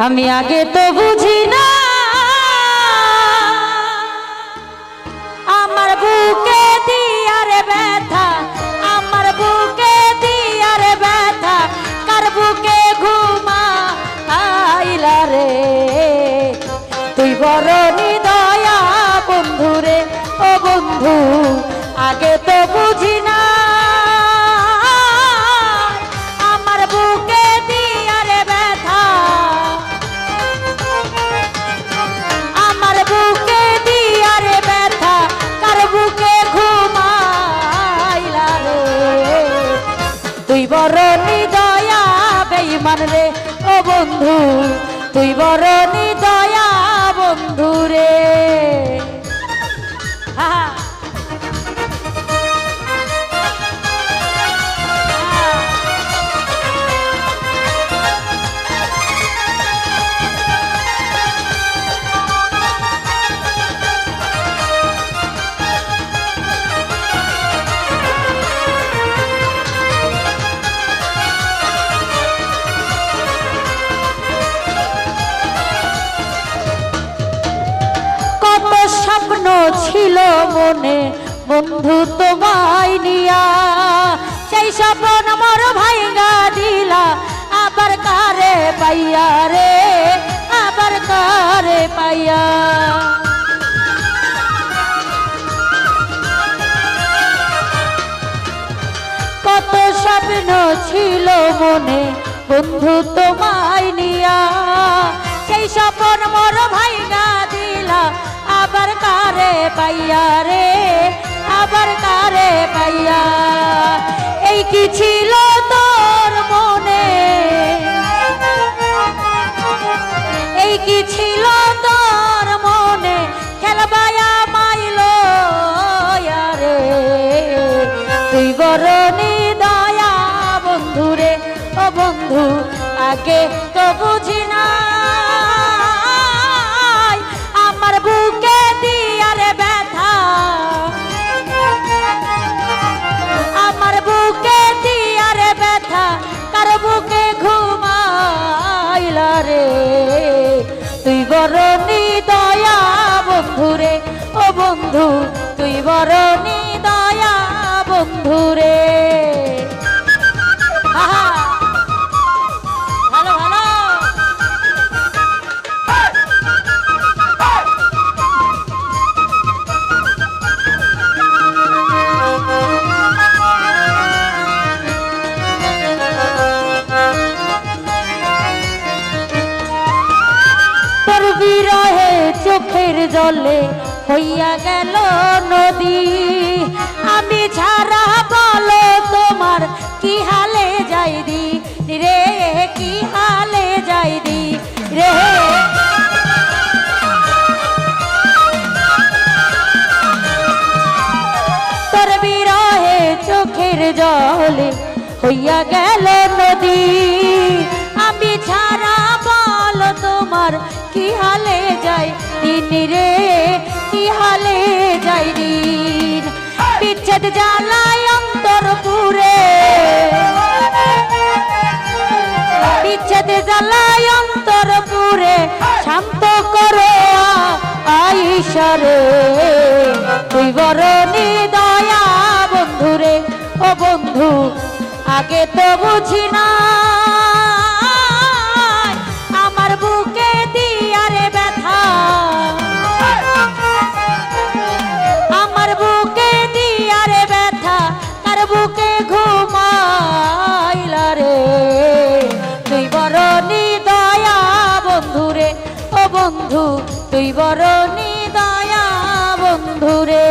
আমি আগে তো বুঝি না আমার বুকে দিয়ারে ব্যথা, আমার বুকে দিয়ারে ব্যথা, কার বুকে ঘুমা আইলা রে। তুই বড় নিদয়া বন্ধু রে, ও বন্ধু আগে তো বুঝি না আমার বুকে দিয়ারে ব্যথা, আমার বুকে দিয়ারে ব্যথা, কার বুকে ঘুমাইলা রে। তুই বড় নিদয়া বেঈমান রে, ও বন্ধু তুই বড় নিদয়া বন্ধু রে। স্বপ্ন ছিল মনে বন্ধু তোমায় নিয়া, সেই স্বপ্ন মোর ভাইগা দিলা, আবার কারে পাইয়া রে, আবার কারে পাইয়া। কত স্বপ্ন ছিল মনে বন্ধু তোমায় নিয়া, সেই স্বপ্ন মোর ভাইগা দিলা, আবার কারে পাইয়া রে, আবার কারে পাইয়া। এই কি ছিল তোর মনে, এই কি ছিল তোর মনে, খেলবায়া মাইল রে। তুই বড় নিদয়া বন্ধু রে, ও বন্ধু আগে তো বুঝি না আমার বুকে দিয়ারে ব্যথা, আমার বুকে দিয়ারে ব্যথা, কার বুকে ঘুমাইলা রে। তুই বড় নিদয়া বন্ধু রে, ও বন্ধু তুই বড় নিদয়া বন্ধু রে। ভালো ভালো বিরহে চোখের জলে হইয়া গেল নদী, আমি ছাড়া বলো তোমার কি হালে যাই দি রে, কি হালে যাই দি রে। তোর বিরহে চোখের জলে হইয়া গেল নদী, আমি ছাড়া বলো তোমার কি হালে যাই দিন রে, কি হালে যাই দিন। বিচ্ছেদ জ্বালায় অন্তর পুরে, বিচ্ছেদ জ্বালায় অন্তর পুরে, শান্ত করো আইসা রে। তুই বড় নিদয়া বন্ধু রে, ও বন্ধু আগে তো বুঝি না আমার বুকে দিয়ারে ব্যথা, আমার বুকে দিয়ারে ব্যথা, কার বুকে ঘুমাইলা রে। তুই বড় নিদয়া বন্ধু রে, ও বন্ধু তুই বড় নিদয়া বন্ধু রে।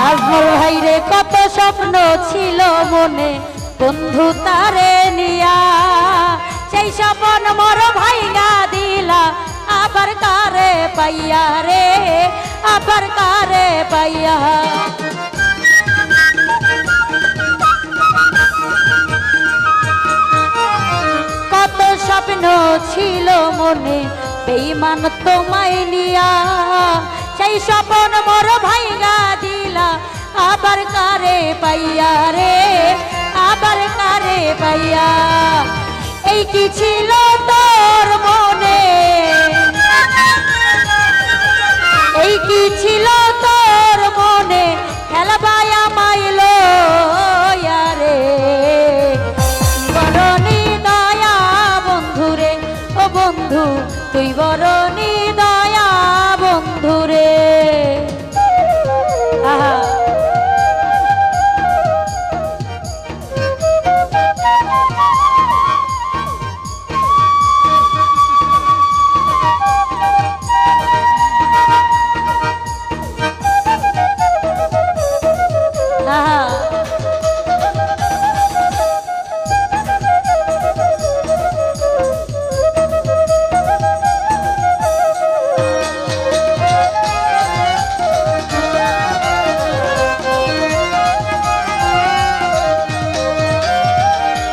আজমল ভাই রে কত স্বপ্ন ছিল মনে বন্ধু তারে নিয়া, সেই স্বপ্ন মোর ভাইগা দিলা, আবার কারে পাইয়া রে, আবার কারে পাইয়া। ছিল মনে বেঈমান তোমায় নিয়া, সেই স্বপন মোর ভাইগা দিলা আবার কারে পাইয়া রে, আবার কারে পাইয়া। এই কি ছিল তোর মনে, এই কি ছিল তোর মনে, খেলবাই আমায় লইয়া রে। বরণী দয়া বন্ধুরে, ও বন্ধু তুই বরণী দয়া বন্ধুরে। আহা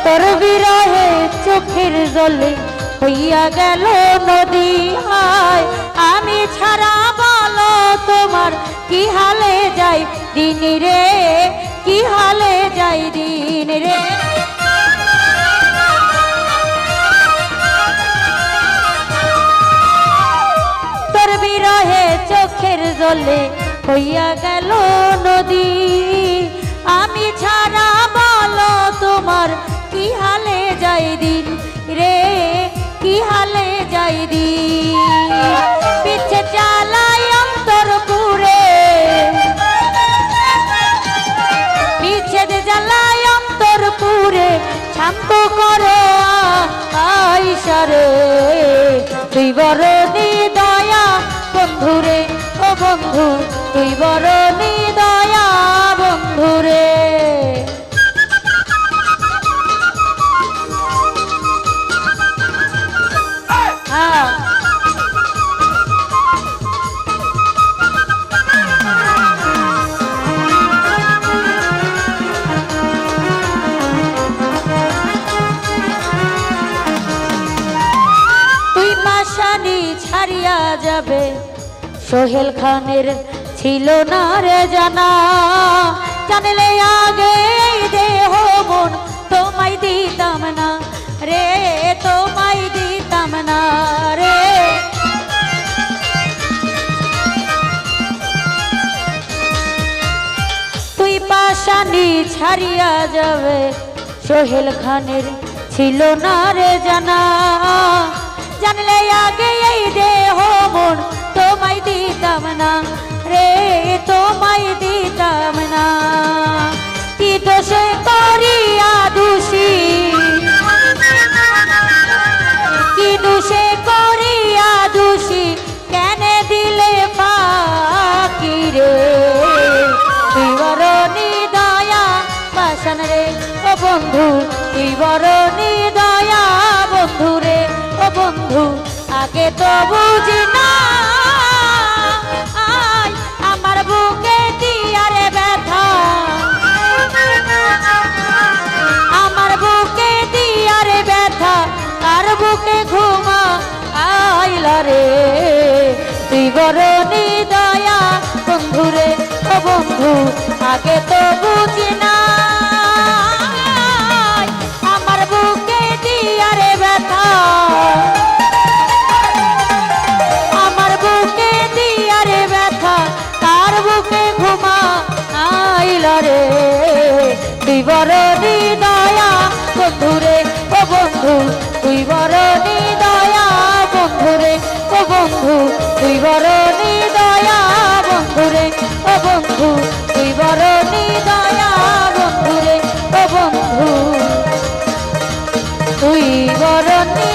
তোর বিরহে চোখের জলে হইয়া গেল নদী, হায় আমি ছাড়া বলো তোমার কি হালে যাই দিন রে, কি হালে যাই দিন রে। তোর বিরহে চোখের জলে হইয়া গেল নদী, আমি ছাড়া বলো তোমার কি হালে যাই দিন রে, কি হালে যাই দিন। পিছে চালাই অন্তর পুরে, পিছে জ্বালাই অন্তর পুরে, শান্ত করো আইসারে। তুই বরণী দয়া বন্ধুরে, ও বন্ধু তুই বরণী দয়া বন্ধুরে। তুই পাশানি ছাড়িয়া যাবে সোহেল খানের ছিল না রে জানা, জানলে আগে এই দেহ মন তোমায় দিতাম না রে, তোমায় দিতাম না রে। তুই পাশানি ছাড়িয়া যাবে সোহেল খানের ছিল না রে জানা, জানলে আগে এই দেহ মন তোমায় দিতাম না রে, তোমায় দিতাম না। কি দোষে করিয়া দোষী, কি দোষে করিয়া দোষী, কেন দিলে ফাঁকি রে। তুই বরণী দয়া পাশান রে, ও বন্ধু তুই বরণী দয়া বন্ধু রে, ও বন্ধু আগে তো বুঝি না আয় আমার বুকে দিয়ারে ব্যথা, আমার বুকে দিয়ারে ব্যথা, তার বুকে ঘুমা আইলা রে। তুই বরণী দয়া বন্ধুরে, ও বন্ধু আগে তো বুঝি না আমার বুকে দিয়ারে ব্যথা, আমার বুকে দিয়ারে ব্যথা, তার বুকে ঘুমা আইলা রে। তুই বরণী দয়া বন্ধুরে, ও বন্ধু তুই বরণী দয়া বন্ধুরে, ও বন্ধু তুই বরণী দয়া বন্ধুরে, ও বন্ধু তুই বরণী দয়া বন্ধুরে, ও বন্ধু তুই বরণী